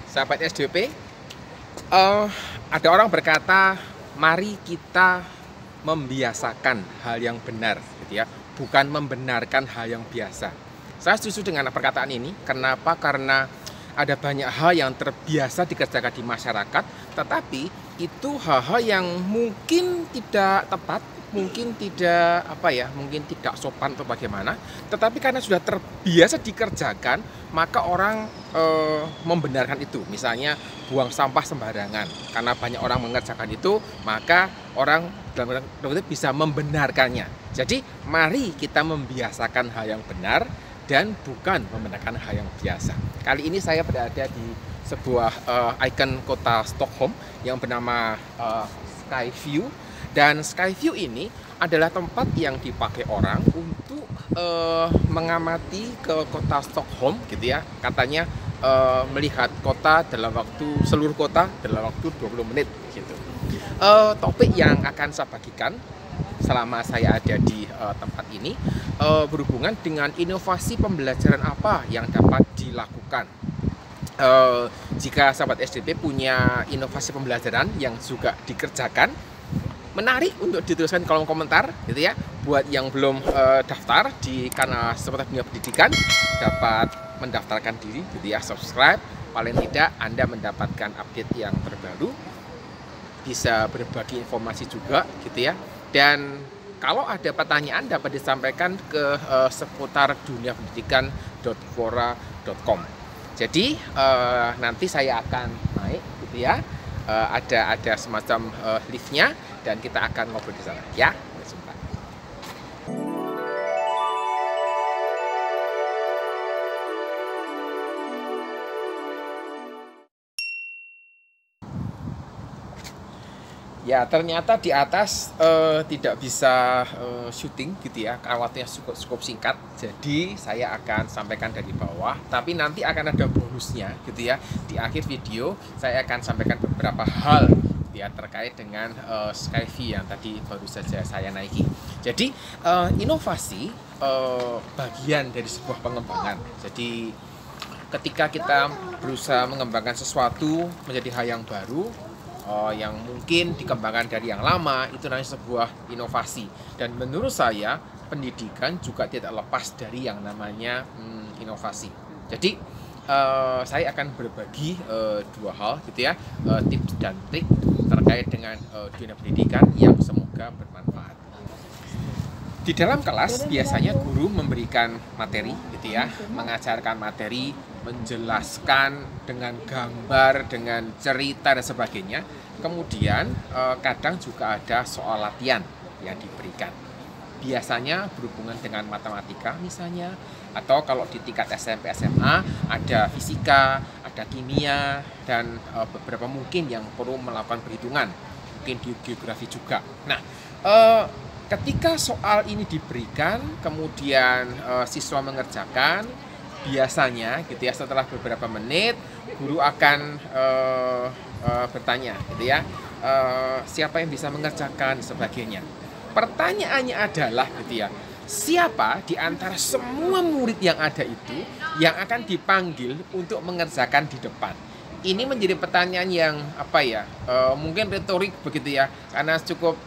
Sahabat SDP, ada orang berkata, mari kita membiasakan hal yang benar, gitu ya, bukan membenarkan hal yang biasa. Saya setuju dengan perkataan ini. Kenapa? Karena ada banyak hal yang terbiasa dikerjakan di masyarakat, tetapi itu hal-hal yang mungkin tidak tepat, mungkin tidak mungkin tidak sopan atau bagaimana, tetapi karena sudah terbiasa dikerjakan, maka orang membenarkan itu. Misalnya buang sampah sembarangan, karena banyak orang mengerjakan itu, maka orang dalam itu bisa membenarkannya. Jadi mari kita membiasakan hal yang benar dan bukan membenarkan hal yang biasa. Kali ini saya berada di sebuah ikon kota Stockholm yang bernama Skyview. Dan Skyview ini adalah tempat yang dipakai orang untuk mengamati ke kota Stockholm, gitu ya. Katanya melihat kota dalam waktu, seluruh kota dalam waktu 20 menit gitu. Topik yang akan saya bagikan selama saya ada di tempat ini berhubungan dengan inovasi pembelajaran apa yang dapat dilakukan. Jika sahabat SDP punya inovasi pembelajaran yang juga dikerjakan, menarik untuk dituliskan di kolom komentar, gitu ya. Buat yang belum daftar di kanal Seputar Dunia Pendidikan, dapat mendaftarkan diri, gitu ya, subscribe. Paling tidak Anda mendapatkan update yang terbaru, bisa berbagi informasi juga, gitu ya. Dan kalau ada pertanyaan dapat disampaikan ke seputar duniapendidikan.quora.com. Jadi nanti saya akan naik, gitu ya. Ada semacam liftnya dan kita akan ngobrol di sana, ya. Jumpa. Ya, ternyata di atas tidak bisa syuting, gitu ya, kawatnya cukup singkat. Jadi saya akan sampaikan dari bawah, tapi nanti akan ada bonusnya, gitu ya. Di akhir video saya akan sampaikan beberapa hal ya terkait dengan Skyview yang tadi baru saja saya naiki. Jadi inovasi bagian dari sebuah pengembangan. Jadi ketika kita berusaha mengembangkan sesuatu menjadi hal yang baru, yang mungkin dikembangkan dari yang lama, itu namanya sebuah inovasi. Dan menurut saya pendidikan juga tidak lepas dari yang namanya inovasi. Jadi saya akan berbagi dua hal, gitu ya, tips dan trik terkait dengan dunia pendidikan yang semoga bermanfaat. Di dalam kelas biasanya guru memberikan materi, gitu ya, mengajarkan materi, menjelaskan dengan gambar, dengan cerita dan sebagainya. Kemudian kadang juga ada soal latihan yang diberikan. Biasanya berhubungan dengan matematika misalnya, atau kalau di tingkat SMP SMA ada fisika, ada kimia, dan beberapa mungkin yang perlu melakukan perhitungan, mungkin di geografi juga. Nah, ketika soal ini diberikan, kemudian siswa mengerjakan, biasanya, gitu ya, setelah beberapa menit guru akan bertanya, gitu ya, siapa yang bisa mengerjakan sebagainya. Pertanyaannya adalah, gitu ya, siapa di antara semua murid yang ada itu yang akan dipanggil untuk mengerjakan di depan? Ini menjadi pertanyaan yang mungkin retorik begitu ya, karena cukup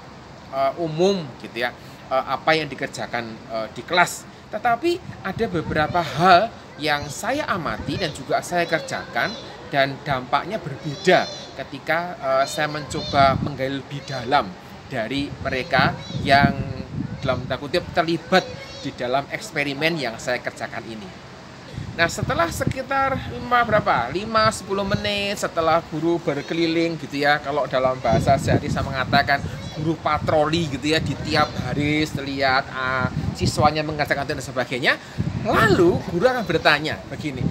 umum, gitu ya, apa yang dikerjakan di kelas. Tetapi ada beberapa hal yang saya amati dan juga saya kerjakan, dan dampaknya berbeda ketika saya mencoba menggali lebih dalam dari mereka yang dalam tanda kutip terlibat di dalam eksperimen yang saya kerjakan ini. Nah, setelah sekitar 5-10 menit setelah guru berkeliling, gitu ya, kalau dalam bahasa sehari saya mengatakan guru patroli, gitu ya, di tiap hari lihat siswanya mengerjakan dan sebagainya. Lalu guru akan bertanya begini,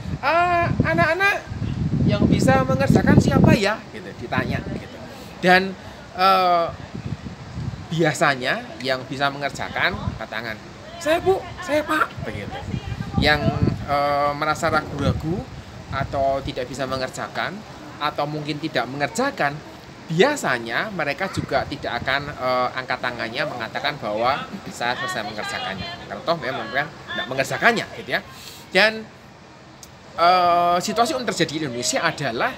anak-anak yang bisa mengerjakan siapa ya, gitu, ditanya, gitu. Dan biasanya yang bisa mengerjakan angkat tangan, saya bu, saya pak, begitu. Yang merasa ragu-ragu atau tidak bisa mengerjakan atau mungkin tidak mengerjakan, biasanya mereka juga tidak akan angkat tangannya mengatakan bahwa saya selesai mengerjakannya, karena toh memang tidak mengerjakannya, gitu ya. Dan situasi yang terjadi di Indonesia adalah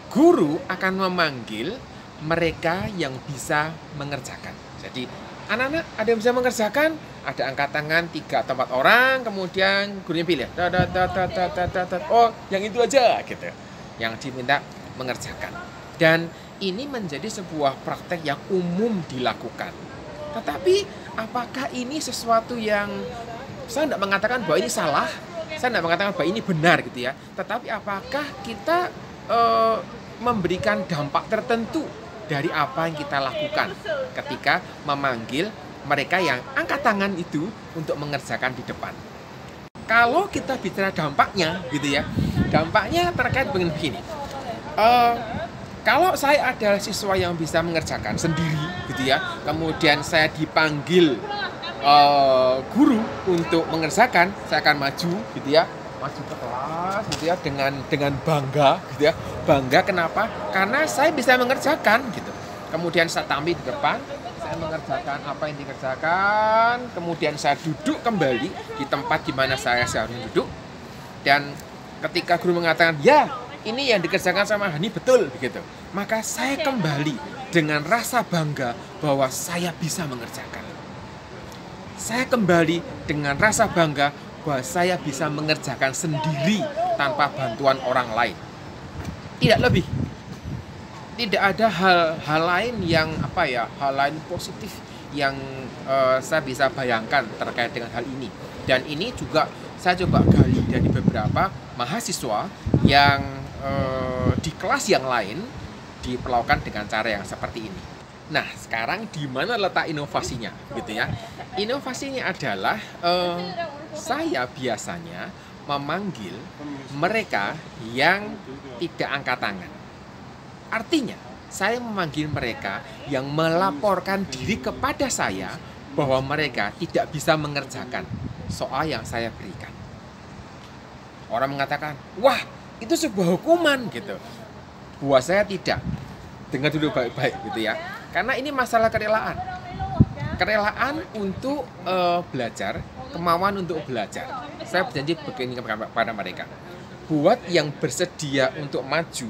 guru akan memanggil mereka yang bisa mengerjakan. Jadi anak-anak ada yang bisa mengerjakan, ada angkat tangan 3 atau 4 orang, kemudian gurunya pilih, oh yang itu aja gitu, yang diminta mengerjakan. Dan ini menjadi sebuah praktek yang umum dilakukan. Tetapi apakah ini sesuatu yang, saya tidak mengatakan bahwa ini salah, saya tidak mengatakan bahwa ini benar gitu ya. Tetapi apakah kita memberikan dampak tertentu dari apa yang kita lakukan ketika memanggil mereka yang angkat tangan itu untuk mengerjakan di depan. Kalau kita bicara dampaknya gitu ya, dampaknya terkait dengan begini. Kalau saya adalah siswa yang bisa mengerjakan sendiri gitu ya, kemudian saya dipanggil guru untuk mengerjakan, saya akan maju gitu ya, maju ke kelas gitu ya, dengan bangga gitu ya. Bangga kenapa? Karena saya bisa mengerjakan gitu. Kemudian saya tampil di depan, saya mengerjakan apa yang dikerjakan, kemudian saya duduk kembali di tempat di mana saya seharusnya duduk. Dan ketika guru mengatakan, ya ini yang dikerjakan sama Hani betul begitu, maka saya kembali dengan rasa bangga bahwa saya bisa mengerjakan. Saya kembali dengan rasa bangga bahwa saya bisa mengerjakan sendiri tanpa bantuan orang lain. Tidak lebih. Tidak ada hal lain yang hal lain positif yang saya bisa bayangkan terkait dengan hal ini. Dan ini juga saya coba gali dari beberapa mahasiswa yang di kelas yang lain diperlakukan dengan cara yang seperti ini. Nah, sekarang di mana letak inovasinya gitu ya? Inovasinya adalah saya biasanya memanggil mereka yang tidak angkat tangan. Artinya, saya memanggil mereka yang melaporkan diri kepada saya bahwa mereka tidak bisa mengerjakan soal yang saya berikan. Orang mengatakan, wah itu sebuah hukuman gitu. Buat saya tidak. Dengar dulu baik-baik gitu ya. Karena ini masalah kerelaan. Kerelaan untuk belajar, kemauan untuk belajar. Saya berjanji begini kepada mereka. Buat yang bersedia untuk maju,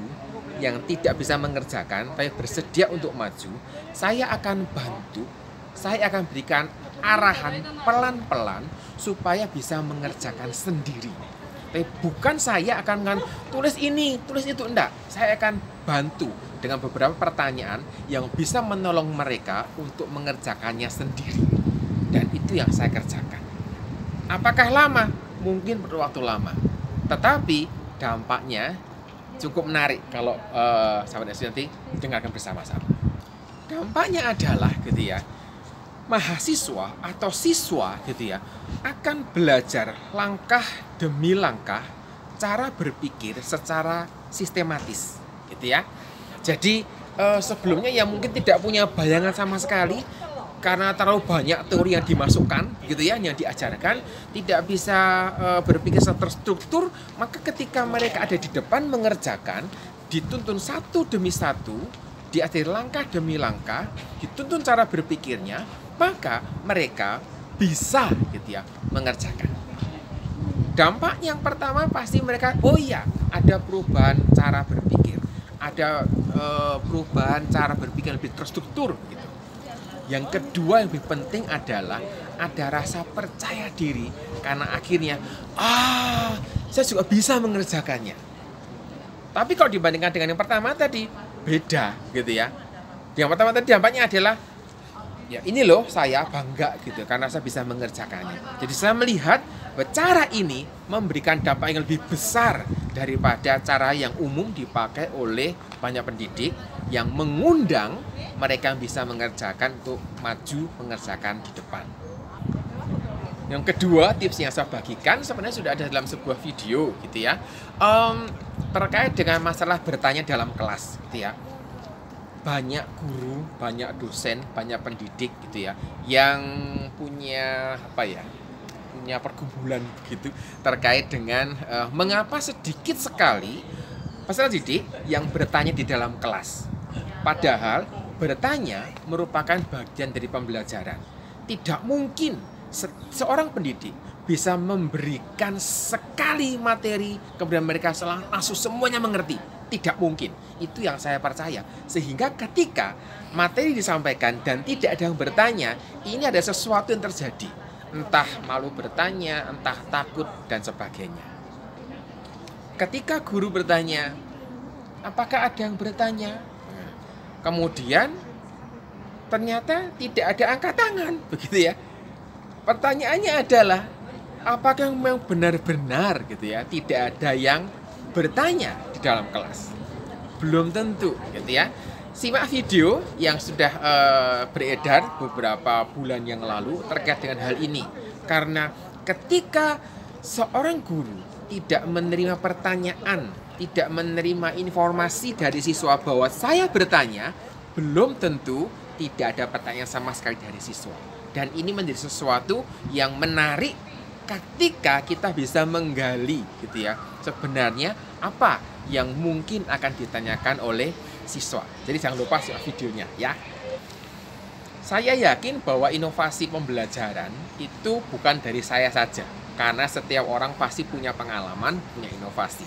yang tidak bisa mengerjakan, tapi bersedia untuk maju, saya akan bantu, saya akan berikan arahan pelan-pelan supaya bisa mengerjakan sendiri. Tapi bukan saya akan tulis ini, tulis itu, enggak. Saya akan bantu dengan beberapa pertanyaan yang bisa menolong mereka untuk mengerjakannya sendiri. Dan itu yang saya kerjakan. Apakah lama? Mungkin perlu waktu lama. Tetapi dampaknya cukup menarik kalau sahabat nanti dengarkan bersama-sama. Dampaknya adalah gitu ya, mahasiswa atau siswa gitu ya akan belajar langkah demi langkah cara berpikir secara sistematis gitu ya. Jadi sebelumnya yang mungkin tidak punya bayangan sama sekali karena terlalu banyak teori yang dimasukkan gitu ya, yang diajarkan, tidak bisa berpikir secara terstruktur, maka ketika mereka ada di depan mengerjakan, dituntun satu demi satu, diajari langkah demi langkah, dituntun cara berpikirnya, maka mereka bisa gitu ya mengerjakan. Dampak yang pertama pasti mereka, oh iya, ada perubahan cara berpikir, ada perubahan cara berpikir lebih terstruktur gitu. Yang kedua yang lebih penting adalah ada rasa percaya diri karena akhirnya saya juga bisa mengerjakannya. Tapi kalau dibandingkan dengan yang pertama tadi beda gitu ya. Yang pertama tadi dampaknya adalah ya ini loh saya bangga gitu karena saya bisa mengerjakannya. Jadi saya melihat bahwa cara ini memberikan dampak yang lebih besar daripada cara yang umum dipakai oleh banyak pendidik yang mengundang mereka yang bisa mengerjakan untuk maju mengerjakan di depan. Yang kedua, tips yang saya bagikan sebenarnya sudah ada dalam sebuah video gitu ya, terkait dengan masalah bertanya dalam kelas gitu ya. Banyak guru, banyak dosen, banyak pendidik gitu ya yang punya punya pergumulan gitu terkait dengan mengapa sedikit sekali peserta didik yang bertanya di dalam kelas. Padahal bertanya merupakan bagian dari pembelajaran. Tidak mungkin seorang pendidik bisa memberikan sekali materi, kemudian mereka langsung semuanya mengerti. Tidak mungkin. Itu yang saya percaya. Sehingga ketika materi disampaikan dan tidak ada yang bertanya, ini ada sesuatu yang terjadi. Entah malu bertanya, entah takut, dan sebagainya. Ketika guru bertanya, apakah ada yang bertanya? Kemudian ternyata tidak ada angkat tangan, begitu ya. Pertanyaannya adalah, apakah memang benar-benar gitu ya tidak ada yang bertanya di dalam kelas? Belum tentu gitu ya. Simak video yang sudah beredar beberapa bulan yang lalu terkait dengan hal ini. Karena ketika seorang guru tidak menerima pertanyaan, tidak menerima informasi dari siswa bahwa saya bertanya, belum tentu tidak ada pertanyaan sama sekali dari siswa. Dan ini menjadi sesuatu yang menarik ketika kita bisa menggali gitu ya, sebenarnya apa yang mungkin akan ditanyakan oleh siswa. Jadi jangan lupa simak videonya ya. Saya yakin bahwa inovasi pembelajaran itu bukan dari saya saja, karena setiap orang pasti punya pengalaman, punya inovasi.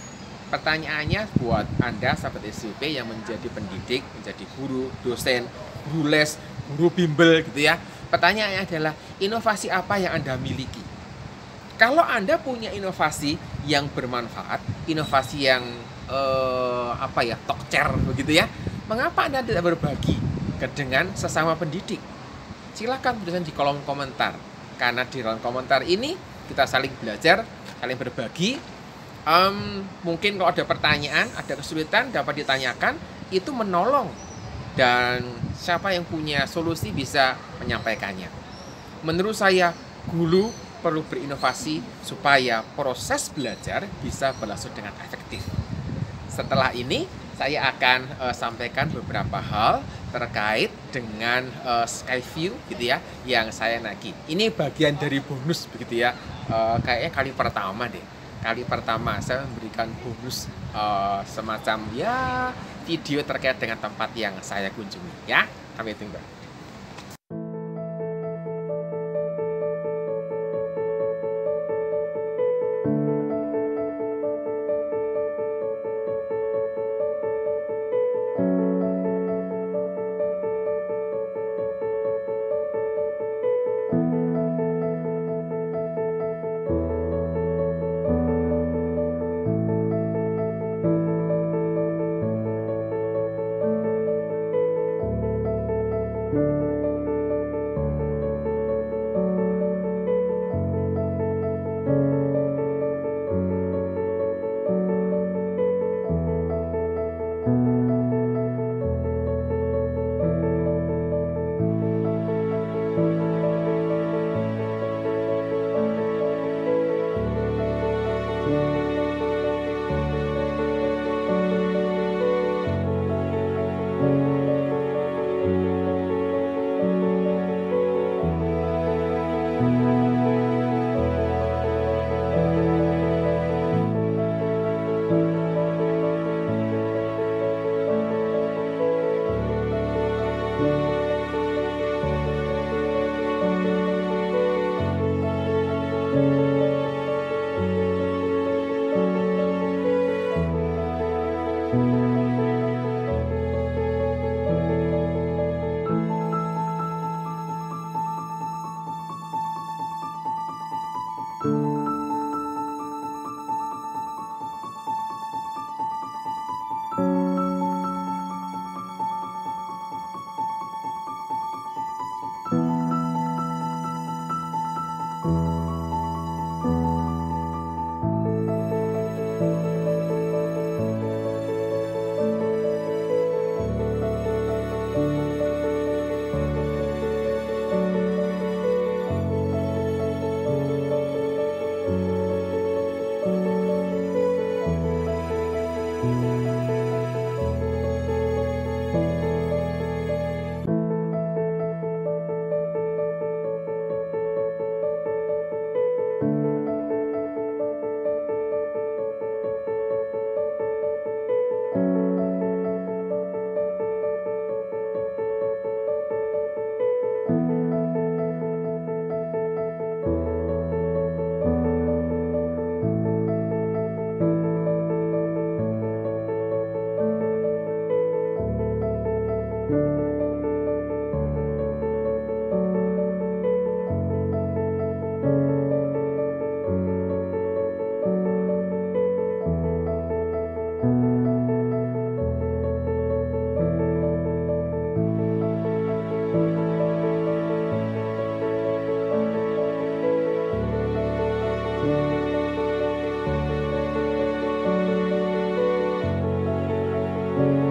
Pertanyaannya buat Anda sahabat SCP yang menjadi pendidik, menjadi guru, dosen, guru les, guru bimbel gitu ya. Pertanyaannya adalah, inovasi apa yang Anda miliki? Kalau Anda punya inovasi yang bermanfaat, inovasi yang tokcer begitu ya, mengapa Anda tidak berbagi dengan sesama pendidik? Silakan tuliskan di kolom komentar. Karena di kolom komentar ini kita saling belajar, saling berbagi. Mungkin kalau ada pertanyaan, ada kesulitan dapat ditanyakan, itu menolong. Dan siapa yang punya solusi bisa menyampaikannya. Menurut saya, guru perlu berinovasi supaya proses belajar bisa berlangsung dengan efektif. Setelah ini, saya akan sampaikan beberapa hal terkait dengan Skyview gitu ya, yang saya naiki. Ini bagian dari bonus begitu ya. Kayaknya kali pertama deh. Kali pertama saya memberikan bonus semacam ya video terkait dengan tempat yang saya kunjungi ya. Sampai jumpa. you.